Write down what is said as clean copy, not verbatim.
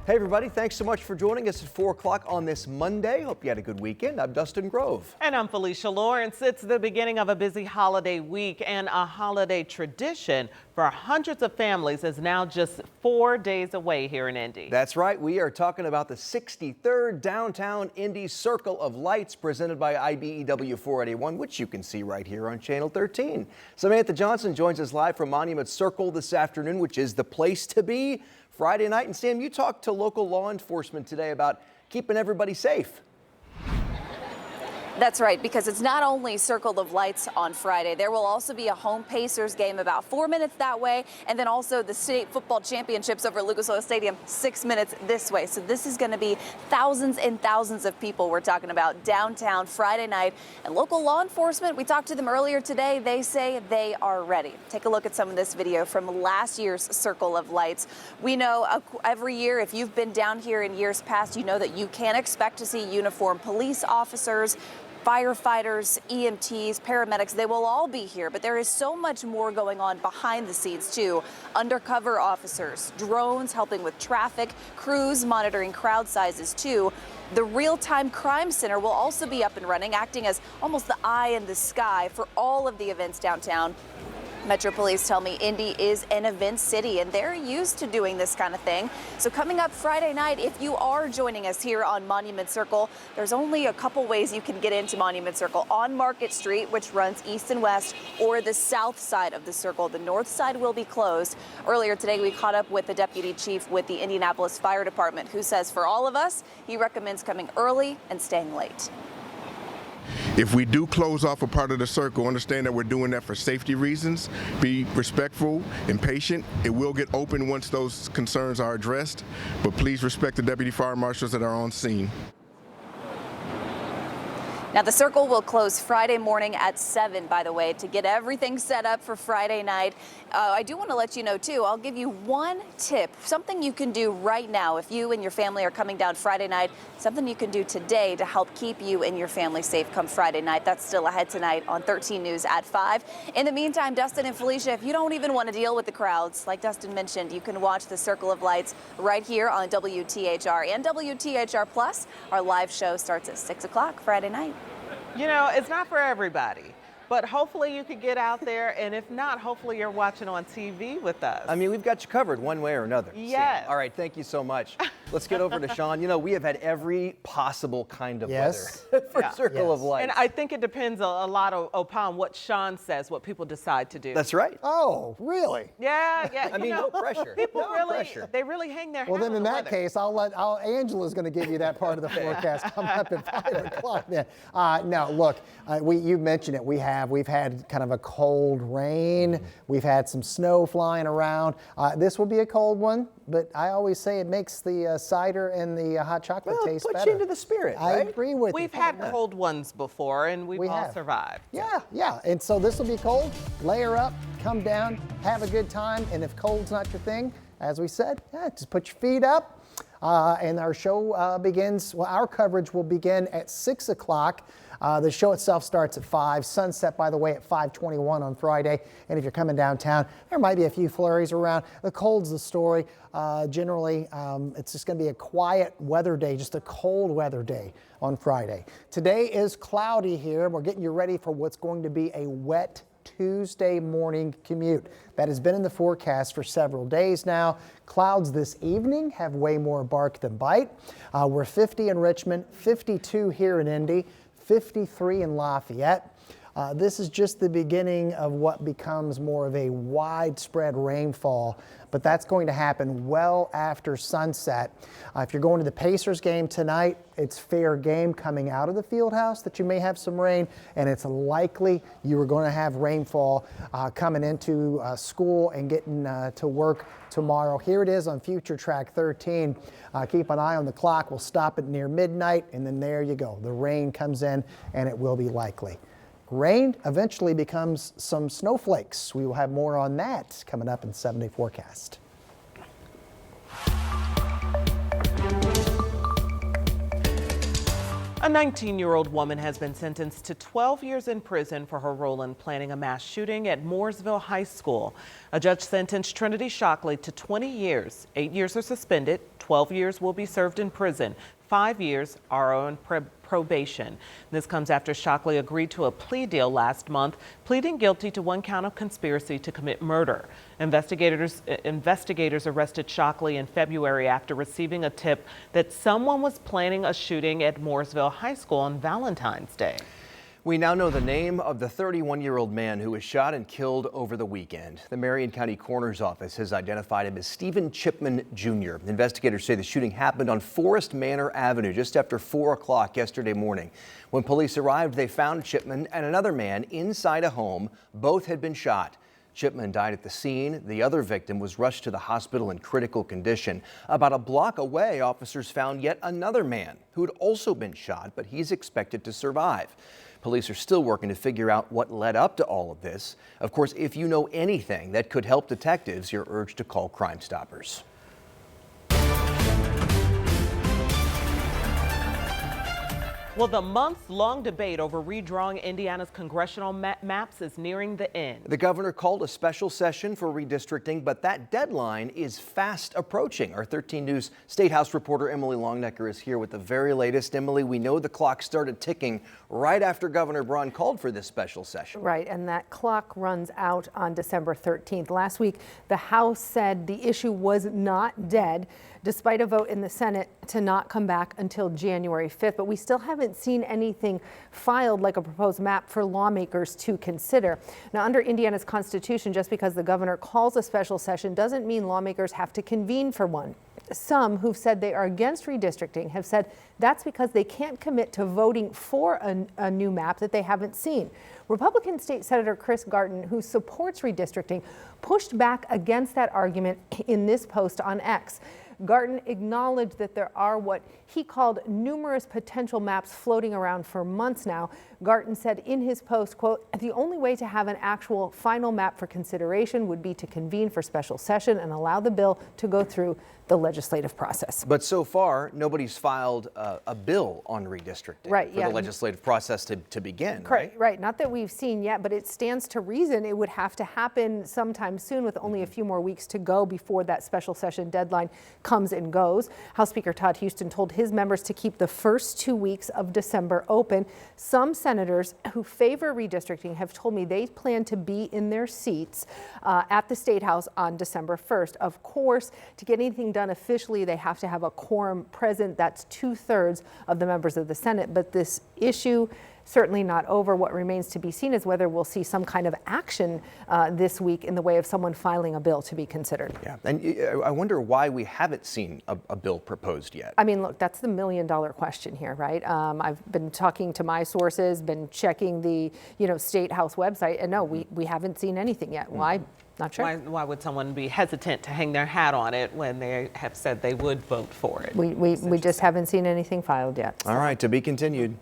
Hey everybody, thanks so much for joining us at 4 o'clock on this Monday. Hope you had a good weekend. I'm Dustin Grove. And I'm Felicia Lawrence. It's the beginning of a busy holiday week, and a holiday tradition for hundreds of families is now just 4 days away here in Indy. That's right. We are talking about the 63rd Downtown Indy Circle of Lights presented by IBEW 481, which you can see right here on Channel 13. Samantha Johnson joins us live from Monument Circle this afternoon, which is the place to be Friday night. And Sam, you talked to local law enforcement today about keeping everybody safe. That's right, because it's not only Circle of Lights on Friday. There will also be a home Pacers game about 4 minutes that way, and then also the state football championships over at Lucas Oil Stadium 6 minutes this way. So this is going to be thousands and thousands of people we're talking about downtown Friday night. And local law enforcement, we talked to them earlier today, they say they are ready. Take a look at some of this video from last year's Circle of Lights. We know every year, if you've been down here in years past, you know that you can expect to see uniformed police officers, firefighters, EMTs, paramedics. They will all be here, but there is so much more going on behind the scenes too. Undercover officers, drones helping with traffic, crews monitoring crowd sizes too. The real-time crime center will also be up and running, acting as almost the eye in the sky for all of the events downtown. Metro Police tell me Indy is an event city, and they're used to doing this kind of thing. So coming up Friday night, if you are joining us here on Monument Circle, there's only a couple ways you can get into Monument Circle. On Market Street, which runs east and west, or the south side of the circle. The north side will be closed. Earlier today, we caught up with the deputy chief with the Indianapolis Fire Department, who says for all of us, he recommends coming early and staying late. If we do close off a part of the circle, understand that we're doing that for safety reasons. Be respectful and patient. It will get open once those concerns are addressed, but please respect the deputy fire marshals that are on scene. Now, the circle will close Friday morning at 7, by the way, to get everything set up for Friday night. I do want to let you know, too, I'll give you one tip, something you can do right now if you and your family are coming down Friday night, something you can do today to help keep you and your family safe come Friday night. That's still ahead tonight on 13 News at 5. In the meantime, Dustin and Felicia, if you don't even want to deal with the crowds, like Dustin mentioned, you can watch the Circle of Lights right here on WTHR and WTHR Plus. Our live show starts at 6 o'clock Friday night. You know, it's not for everybody, but hopefully you could get out there, and if not, hopefully you're watching on TV with us. I mean, we've got you covered one way or another. Yes. Sam. All right, thank you so much. Let's get over to Sean. You know, we have had every possible kind of weather for Circle of Lights. And I think it depends a lot upon what Sean says, what people decide to do. That's right. Oh, really? Yeah. I mean, no pressure. People No pressure. they really hang their hat Well, then on in the that weather. case, Angela's going to give you that part of the forecast coming up at 5 o'clock. No, look, you mentioned it. We've had kind of a cold rain. We've had some snow flying around. This will be a cold one, but I always say it makes the cider and the hot chocolate taste better. Puts you into the spirit, I right? agree with you. We've had cold ones before, and we've all have. survived. Yeah. And so this will be cold. Layer up, come down, have a good time. And if cold's not your thing, as we said, just put your feet up. And our show begins, well, our coverage will begin at 6 o'clock. The show itself starts at 5. Sunset, by the way, at 5:21 on Friday. And if you're coming downtown, there might be a few flurries around. The cold's the story. Generally, it's just going to be a quiet weather day, just a cold weather day on Friday. Today is cloudy here. We're getting you ready for what's going to be a wet Tuesday morning commute. That has been in the forecast for several days now. Clouds this evening have way more bark than bite. We're 50 in Richmond, 52 here in Indy, 53 in Lafayette. This is just the beginning of what becomes more of a widespread rainfall, but that's going to happen well after sunset. If you're going to the Pacers game tonight, it's fair game coming out of the field house that you may have some rain, and it's likely you are going to have rainfall coming into school and getting to work tomorrow. Here it is on Future Track 13. Keep an eye on the clock. We'll stop it near midnight, and then there you go. The rain comes in, and it will be likely. Rain eventually becomes some snowflakes. We will have more on that coming up in 7-day forecast. A 19-year-old woman has been sentenced to 12 years in prison for her role in planning a mass shooting at Mooresville High School. A judge sentenced Trinity Shockley to 20 years. 8 years are suspended, 12 years will be served in prison, 5 years are on probation. This comes after Shockley agreed to a plea deal last month, pleading guilty to 1 count of conspiracy to commit murder. Investigators arrested Shockley in February after receiving a tip that someone was planning a shooting at Mooresville High School on Valentine's Day. We now know the name of the 31-year-old man who was shot and killed over the weekend. The Marion County Coroner's Office has identified him as Stephen Chipman Jr. Investigators say the shooting happened on Forest Manor Avenue just after 4 o'clock yesterday morning. When police arrived, they found Chipman and another man inside a home. Both had been shot. Chipman died at the scene. The other victim was rushed to the hospital in critical condition. About a block away, officers found yet another man who had also been shot, but he's expected to survive. Police are still working to figure out what led up to all of this. Of course, if you know anything that could help detectives, you're urged to call Crime Stoppers. Well, the months-long debate over redrawing Indiana's congressional maps is nearing the end. The governor called a special session for redistricting, but that deadline is fast approaching. Our 13 News State House reporter Emily Longnecker is here with the very latest. Emily, we know the clock started ticking right after Governor Braun called for this special session. Right, and that clock runs out on December 13th. Last week, the House said the issue was not dead, despite a vote in the Senate to not come back until January 5th. But we still haven't seen anything filed like a proposed map for lawmakers to consider. Now, under Indiana's Constitution, just because the governor calls a special session doesn't mean lawmakers have to convene for one. Some who've said they are against redistricting have said that's because they can't commit to voting for a new map that they haven't seen. Republican State Senator Chris Garton, who supports redistricting, pushed back against that argument in this post on X. Garton acknowledged that there are what he called numerous potential maps floating around for months now. Garton said in his post, quote, "The only way to have an actual final map for consideration would be to convene for special session and allow the bill to go through the legislative process." But so far, nobody's filed a bill on redistricting for the legislative process to begin, Right, not that we've seen yet, but it stands to reason it would have to happen sometime soon with only a few more weeks to go before that special session deadline comes and goes. House Speaker Todd Houston told his members to keep the first 2 weeks of December open. Some senators who favor redistricting have told me they plan to be in their seats at the State House on December 1st. Of course, to get anything done officially, they have to have a quorum present. That's 2/3 of the members of the Senate. But this issue certainly not over. What remains to be seen is whether we'll see some kind of action this week in the way of someone filing a bill to be considered. Yeah, and I wonder why we haven't seen a bill proposed yet. I mean, look, that's the million-dollar question here, right? I've been talking to my sources, been checking the State House website, and no, we haven't seen anything yet. Why? Not sure. Why would someone be hesitant to hang their hat on it when they have said they would vote for it? We just haven't seen anything filed yet. All right, to be continued.